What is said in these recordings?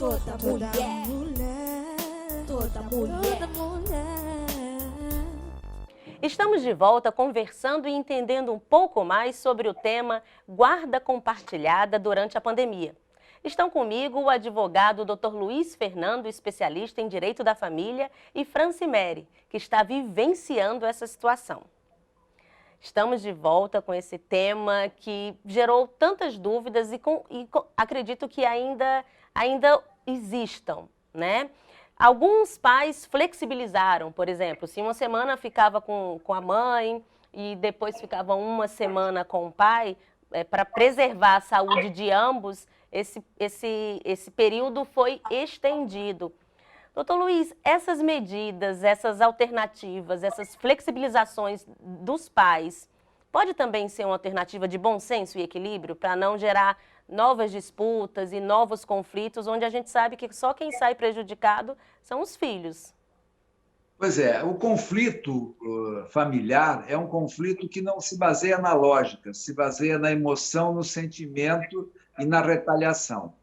Toda mulher, toda mulher, toda mulher. Estamos de volta conversando e entendendo um pouco mais sobre o tema guarda compartilhada durante a pandemia. Estão comigo o advogado Dr. Luiz Fernando, especialista em Direito da Família, e Francimere, que está vivenciando essa situação. Estamos de volta com esse tema que gerou tantas dúvidas e acredito que ainda existam, né? Alguns pais flexibilizaram, por exemplo, se uma semana ficava com a mãe e depois ficava uma semana com o pai, para preservar a saúde de ambos, esse período foi estendido. Doutor Luiz, essas medidas, essas alternativas, essas flexibilizações dos pais, pode também ser uma alternativa de bom senso e equilíbrio para não gerar novas disputas e novos conflitos, onde a gente sabe que só quem sai prejudicado são os filhos? Pois é, o conflito familiar é um conflito que não se baseia na lógica, se baseia na emoção, no sentimento e na retaliação.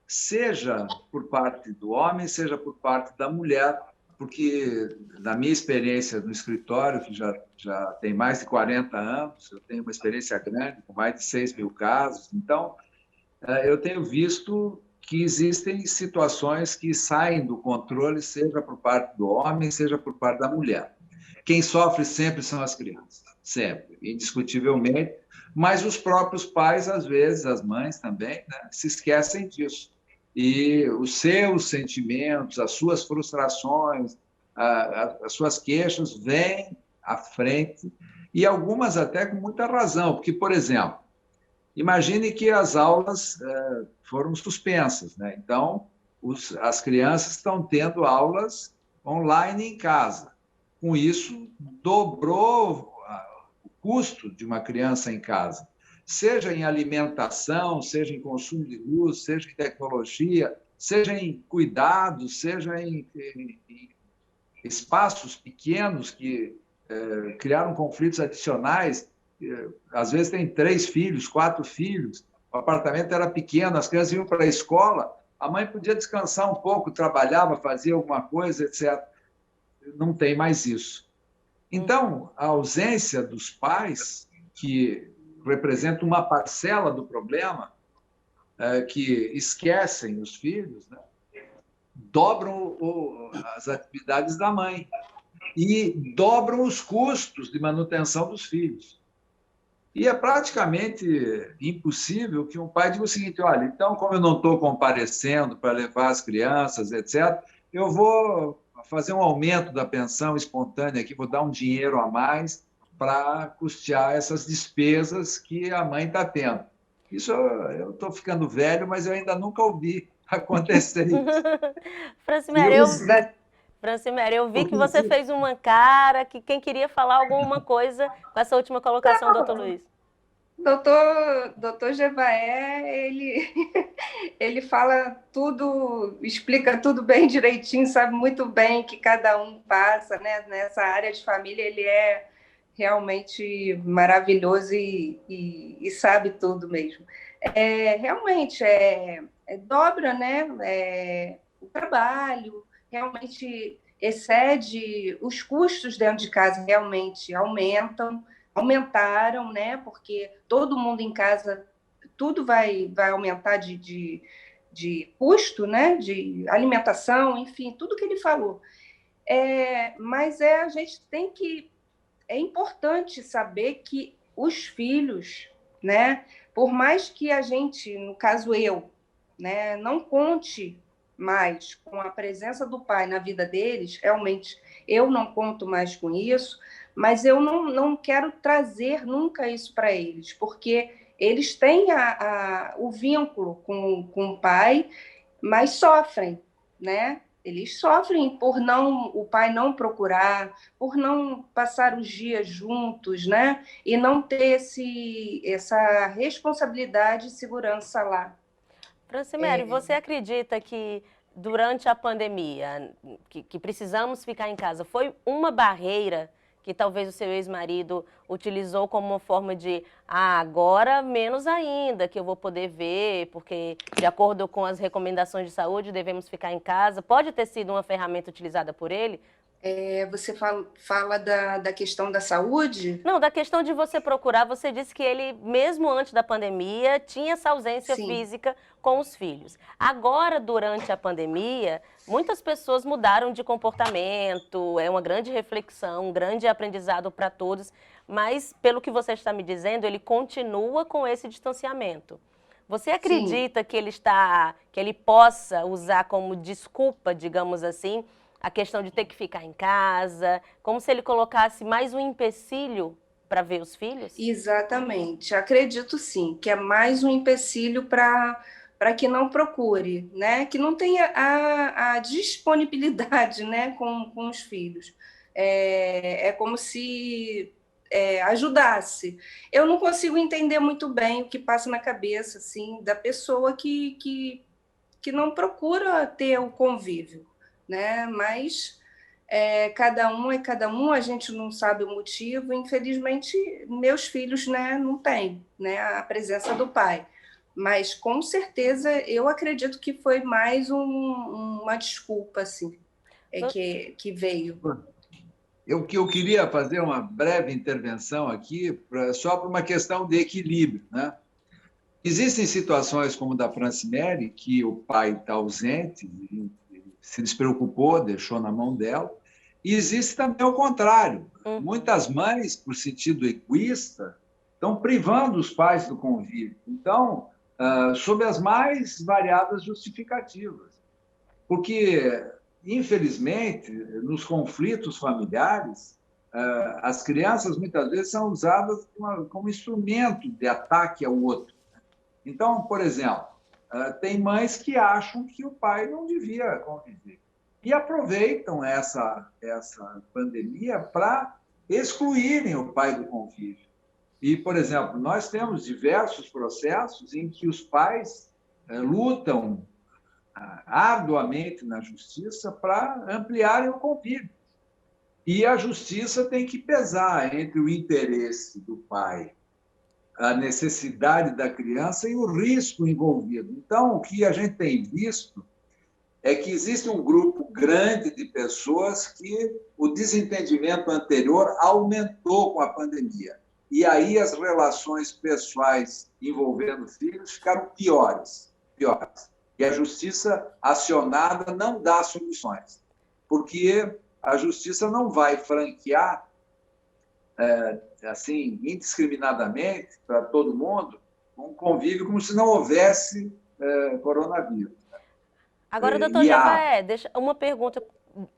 Seja por parte do homem, seja por parte da mulher, porque, na minha experiência no escritório, que já tem mais de 40 anos, eu tenho uma experiência grande, com mais de 6 mil casos, então, eu tenho visto que existem situações que saem do controle, seja por parte do homem, seja por parte da mulher. Quem sofre sempre são as crianças, sempre, indiscutivelmente, mas os próprios pais, às vezes, as mães também, né, se esquecem disso. E os seus sentimentos, as suas frustrações, as suas queixas vêm à frente, e algumas até com muita razão, porque, por exemplo, imagine que as aulas foram suspensas, né? Então, as crianças estão tendo aulas online em casa. Com isso, dobrou o custo de uma criança em casa, seja em alimentação, seja em consumo de luz, seja em tecnologia, seja em cuidados, seja em espaços pequenos que criaram conflitos adicionais. Às vezes tem 3 filhos, 4 filhos, o apartamento era pequeno, as crianças iam para a escola, a mãe podia descansar um pouco, trabalhava, fazia alguma coisa, etc. Não tem mais isso. Então, a ausência dos pais, que representa uma parcela do problema, que esquecem os filhos, né, dobram as atividades da mãe e dobram os custos de manutenção dos filhos. E é praticamente impossível que um pai diga o seguinte: olha, então, como eu não estou comparecendo para levar as crianças, etc., eu vou fazer um aumento da pensão espontânea aqui, vou dar um dinheiro a mais para custear essas despesas que a mãe está tendo. Isso eu estou ficando velho, mas eu ainda nunca ouvi acontecer isso. Francimere, eu vi que você fez uma cara, que quem queria falar alguma coisa com essa última colocação, doutor Luiz. Doutor Jevaé, ele fala tudo, explica tudo bem direitinho, sabe muito bem que cada um passa, né? Nessa área de família, ele é realmente maravilhoso e sabe tudo mesmo. Realmente, dobra, né? O trabalho, realmente excede, os custos dentro de casa realmente aumentaram, né? Porque todo mundo em casa, tudo vai aumentar de custo, né? De alimentação, enfim, tudo que ele falou. Mas a gente tem que... É importante saber que os filhos, né? Por mais que a gente, no caso eu, né, não conte mais com a presença do pai na vida deles, realmente eu não conto mais com isso, mas eu não quero trazer nunca isso para eles, porque eles têm o vínculo com o pai, mas sofrem, né? Eles sofrem por o pai não procurar, por não passar os dias juntos, né? E não ter essa responsabilidade e segurança lá. Francimere, você acredita que durante a pandemia, que precisamos ficar em casa, foi uma barreira que talvez o seu ex-marido utilizou como uma forma de, agora menos ainda, que eu vou poder ver, porque de acordo com as recomendações de saúde devemos ficar em casa. Pode ter sido uma ferramenta utilizada por ele? Você fala da questão da saúde? Não, da questão de você procurar, você disse que ele, mesmo antes da pandemia, tinha essa ausência Sim. física com os filhos. Agora, durante a pandemia, muitas pessoas mudaram de comportamento, é uma grande reflexão, um grande aprendizado para todos, mas, pelo que você está me dizendo, ele continua com esse distanciamento. Você acredita que ele possa usar como desculpa, digamos assim, a questão de ter que ficar em casa, como se ele colocasse mais um empecilho para ver os filhos? Exatamente. Acredito sim, que é mais um empecilho para que não procure, né? Que não tenha a disponibilidade, né, com os filhos. É como se ajudasse. Eu não consigo entender muito bem o que passa na cabeça assim, da pessoa que não procura ter o convívio, né? Mas cada um é cada um, a gente não sabe o motivo. Infelizmente, meus filhos, né, não têm, né, a presença do pai. Mas, com certeza, eu acredito que foi mais uma desculpa, assim, que veio. Eu queria fazer uma breve intervenção aqui, só por uma questão de equilíbrio, né? Existem situações como da Francimere, que o pai está ausente, se despreocupou, deixou na mão dela. E existe também o contrário. Muitas mães, por sentido egoísta, estão privando os pais do convívio. Então, sob as mais variadas justificativas. Porque, infelizmente, nos conflitos familiares, as crianças muitas vezes são usadas como instrumento de ataque ao outro. Então, por exemplo, tem mães que acham que o pai não devia conviver e aproveitam essa pandemia para excluírem o pai do convívio. E, por exemplo, nós temos diversos processos em que os pais lutam arduamente na justiça para ampliarem o convívio. E a justiça tem que pesar entre o interesse do pai, a necessidade da criança e o risco envolvido. Então, o que a gente tem visto é que existe um grupo grande de pessoas que o desentendimento anterior aumentou com a pandemia. E aí as relações pessoais envolvendo filhos ficaram piores. E a justiça acionada não dá soluções, porque a justiça não vai franquear assim, indiscriminadamente, para todo mundo, um convívio como se não houvesse coronavírus. Agora, doutor Jevaé, deixa uma pergunta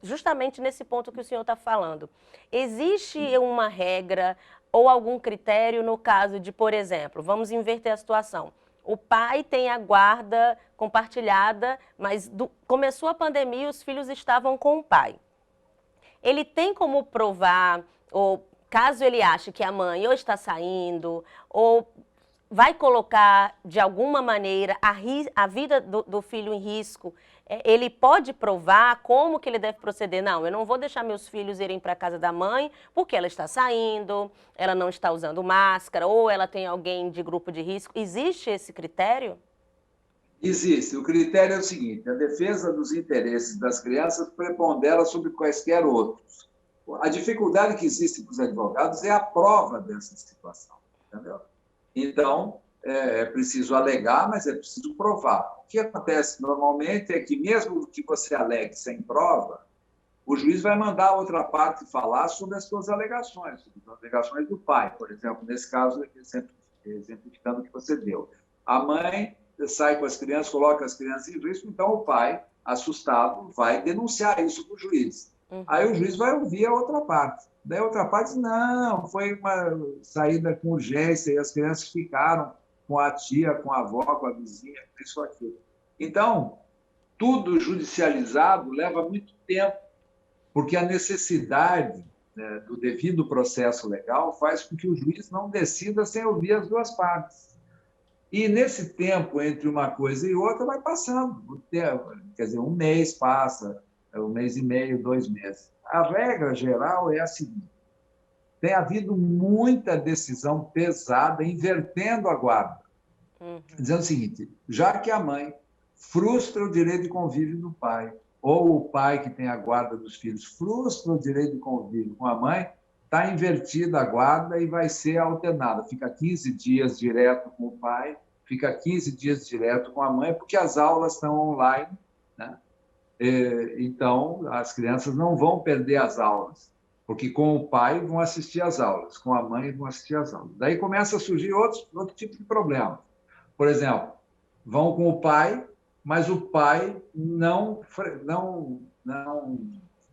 justamente nesse ponto que o senhor está falando. Existe uma regra ou algum critério no caso de, por exemplo, vamos inverter a situação. O pai tem a guarda compartilhada, mas começou a pandemia e os filhos estavam com o pai. Ele tem como provar, ou caso ele ache que a mãe ou está saindo, ou vai colocar, de alguma maneira, a vida do filho em risco, ele pode provar como que ele deve proceder? Não, eu não vou deixar meus filhos irem para a casa da mãe porque ela está saindo, ela não está usando máscara, ou ela tem alguém de grupo de risco. Existe esse critério? Existe. O critério é o seguinte: a defesa dos interesses das crianças prepondera sobre quaisquer outros. A dificuldade que existe para os advogados é a prova dessa situação, entendeu? Então, é preciso alegar, mas é preciso provar. O que acontece normalmente é que, mesmo que você alegue sem prova, o juiz vai mandar a outra parte falar sobre as suas alegações, sobre as alegações do pai, por exemplo, nesse caso, exemplificando o que você deu. A mãe sai com as crianças, coloca as crianças em risco, então o pai, assustado, vai denunciar isso para o juiz. Aí o juiz vai ouvir a outra parte. Daí a outra parte diz, não, foi uma saída com urgência e as crianças ficaram com a tia, com a avó, com a vizinha, isso aqui. Então, tudo judicializado leva muito tempo, porque a necessidade, né, do devido processo legal faz com que o juiz não decida sem ouvir as duas partes. E nesse tempo, entre uma coisa e outra, vai passando. Quer dizer, um mês passa, um mês e meio, 2 meses. A regra geral é a seguinte: tem havido muita decisão pesada invertendo a guarda, dizendo o seguinte: já que a mãe frustra o direito de convívio do pai, ou o pai que tem a guarda dos filhos frustra o direito de convívio com a mãe, está invertida a guarda e vai ser alternada. Fica 15 dias direto com o pai, fica 15 dias direto com a mãe, porque as aulas estão online, né? Então, as crianças não vão perder as aulas, porque com o pai vão assistir às aulas, com a mãe vão assistir às aulas. Daí começa a surgir outro tipo de problema. Por exemplo, vão com o pai, mas o pai não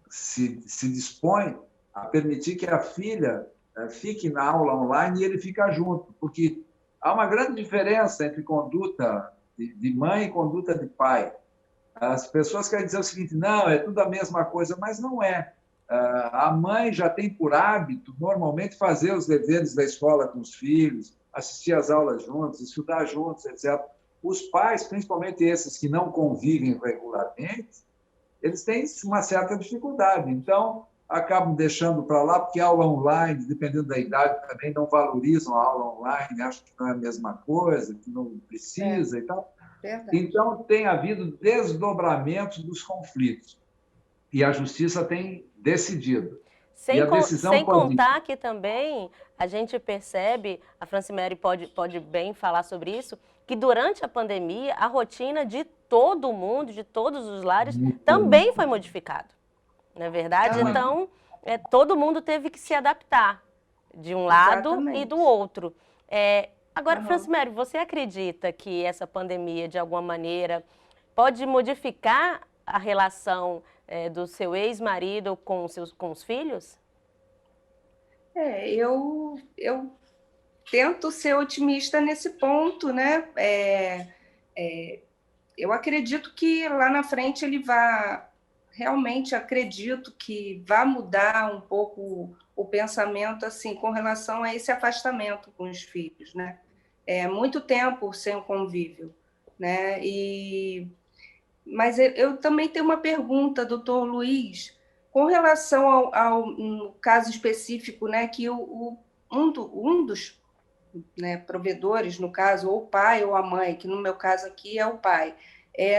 se dispõe a permitir que a filha fique na aula online e ele fica junto, porque há uma grande diferença entre conduta de mãe e conduta de pai. As pessoas querem dizer o seguinte: não, é tudo a mesma coisa, mas não é. A mãe já tem por hábito, normalmente, fazer os deveres da escola com os filhos, assistir às aulas juntos, estudar juntos, etc. Os pais, principalmente esses que não convivem regularmente, eles têm uma certa dificuldade. Então, acabam deixando para lá, porque a aula online, dependendo da idade, também não valorizam a aula online, acham que não é a mesma coisa, que não precisa e tal. Verdade. Então, tem havido desdobramentos dos conflitos. E a justiça tem decidido. Sem contar que também a gente percebe, a Francimere pode bem falar sobre isso, que durante a pandemia a rotina de todo mundo, de todos os lares, também foi modificada. Não é verdade? Então, todo mundo teve que se adaptar de um lado e do outro. Agora, Francimere, você acredita que essa pandemia, de alguma maneira, pode modificar a relação do seu ex-marido com os filhos? Eu tento ser otimista nesse ponto, né? Eu acredito que lá na frente ele realmente acredito que vai mudar um pouco o pensamento assim com relação a esse afastamento com os filhos, né? Muito tempo sem o convívio, né? Mas eu também tenho uma pergunta, doutor Luiz, com relação ao caso específico, né, que um dos, né, provedores, no caso, ou o pai ou a mãe, que no meu caso aqui é o pai,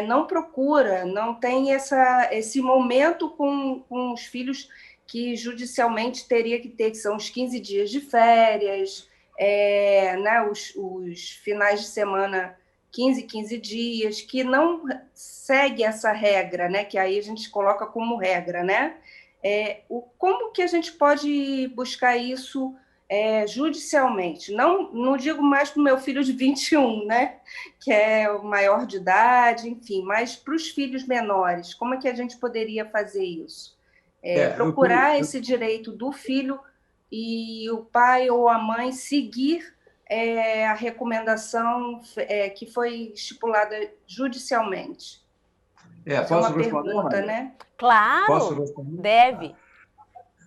não procura, não tem esse momento com os filhos que judicialmente teria que ter, que são os 15 dias de férias, né, os finais de semana 15 dias, que não segue essa regra, né? Que aí a gente coloca como regra, né? Como que a gente pode buscar isso judicialmente? Não digo mais para o meu filho de 21, né? Que é o maior de idade, enfim, mas para os filhos menores, como é que a gente poderia fazer isso? Procurar esse direito do filho e o pai ou a mãe seguir a recomendação que foi estipulada judicialmente. Posso responder, pergunta, né? Claro, posso responder? Deve.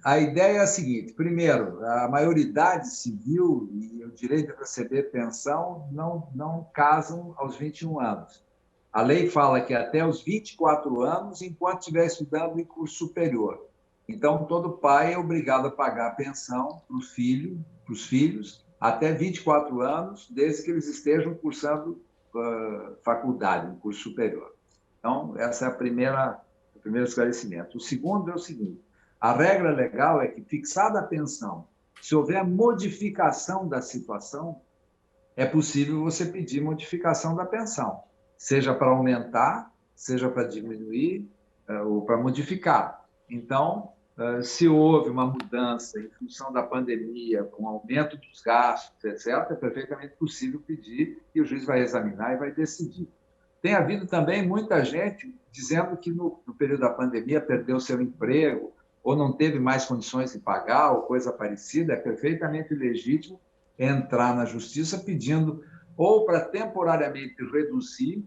A ideia é a seguinte: primeiro, a maioridade civil e o direito de receber pensão não casam aos 21 anos. A lei fala que até os 24 anos, enquanto estiver estudando em curso superior. Então, todo pai é obrigado a pagar a pensão para os filhos, até 24 anos, desde que eles estejam cursando faculdade, um curso superior. Então, essa é o primeiro esclarecimento. O segundo é o seguinte: a regra legal é que, fixada a pensão, se houver modificação da situação, é possível você pedir modificação da pensão, seja para aumentar, seja para diminuir ou para modificar. Então, se houve uma mudança em função da pandemia, com aumento dos gastos, etc., é perfeitamente possível pedir e o juiz vai examinar e vai decidir. Tem havido também muita gente dizendo que no período da pandemia perdeu seu emprego ou não teve mais condições de pagar ou coisa parecida. É perfeitamente legítimo entrar na justiça pedindo ou para temporariamente reduzir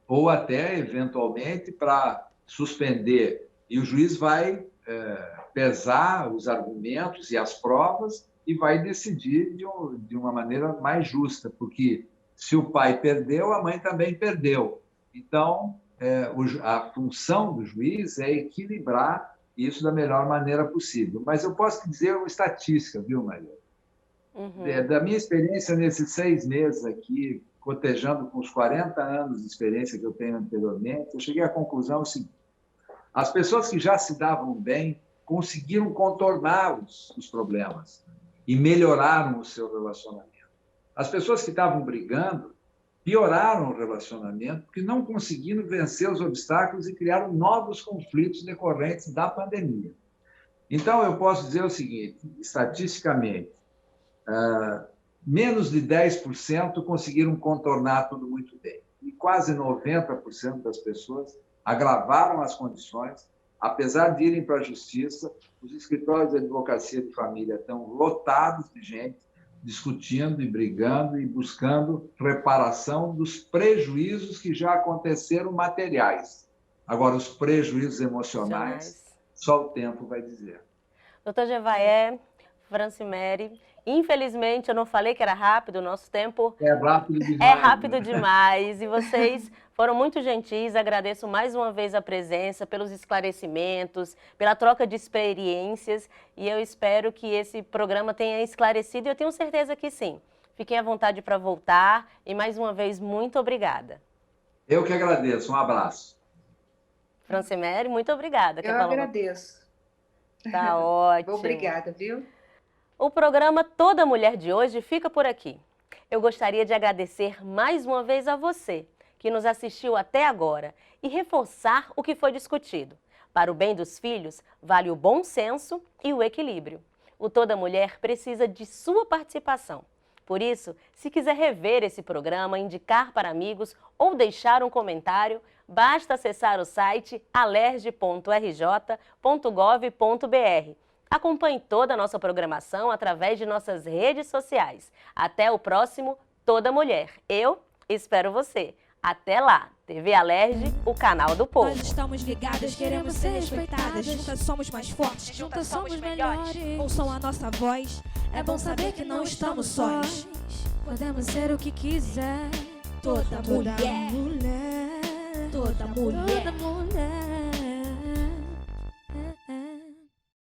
ou até, eventualmente, para suspender. E o juiz vai pesar os argumentos e as provas e vai decidir de uma maneira mais justa, porque se o pai perdeu, a mãe também perdeu. Então, a função do juiz é equilibrar isso da melhor maneira possível. Mas eu posso te dizer uma estatística, viu, Maria? Da minha experiência nesses 6 meses aqui, cotejando com os 40 anos de experiência que eu tenho anteriormente, eu cheguei à conclusão seguinte: as pessoas que já se davam bem conseguiram contornar os problemas e melhoraram o seu relacionamento. As pessoas que estavam brigando pioraram o relacionamento porque não conseguiram vencer os obstáculos e criaram novos conflitos decorrentes da pandemia. Então, eu posso dizer o seguinte, estatisticamente, menos de 10% conseguiram contornar tudo muito bem. E quase 90% das pessoas agravaram as condições, apesar de irem para a justiça. Os escritórios de advocacia de família estão lotados de gente discutindo e brigando e buscando reparação dos prejuízos que já aconteceram materiais. Agora, os prejuízos emocionais, só o tempo vai dizer. Doutor Jevaé, Francimere, infelizmente eu não falei que era rápido, o nosso tempo é rápido demais. É rápido demais e vocês foram muito gentis, agradeço mais uma vez a presença, pelos esclarecimentos, pela troca de experiências e eu espero que esse programa tenha esclarecido e eu tenho certeza que sim. Fiquem à vontade para voltar e mais uma vez muito obrigada. Eu que agradeço, um abraço. Francimere, muito obrigada. Eu agradeço. Tá ótimo. Obrigada, viu? O programa Toda Mulher de hoje fica por aqui. Eu gostaria de agradecer mais uma vez a você que nos assistiu até agora e reforçar o que foi discutido. Para o bem dos filhos, vale o bom senso e o equilíbrio. O Toda Mulher precisa de sua participação. Por isso, se quiser rever esse programa, indicar para amigos ou deixar um comentário, basta acessar o site alerj.rj.gov.br. Acompanhe toda a nossa programação através de nossas redes sociais. Até o próximo Toda Mulher. Eu espero você. Até lá. TV Alerj, o canal do povo. Nós estamos ligadas, queremos ser respeitadas. Juntas somos mais fortes, juntas somos melhores. Ouçam a nossa voz, é bom saber que não estamos sós. Podemos ser o que quiser. Toda mulher, toda mulher.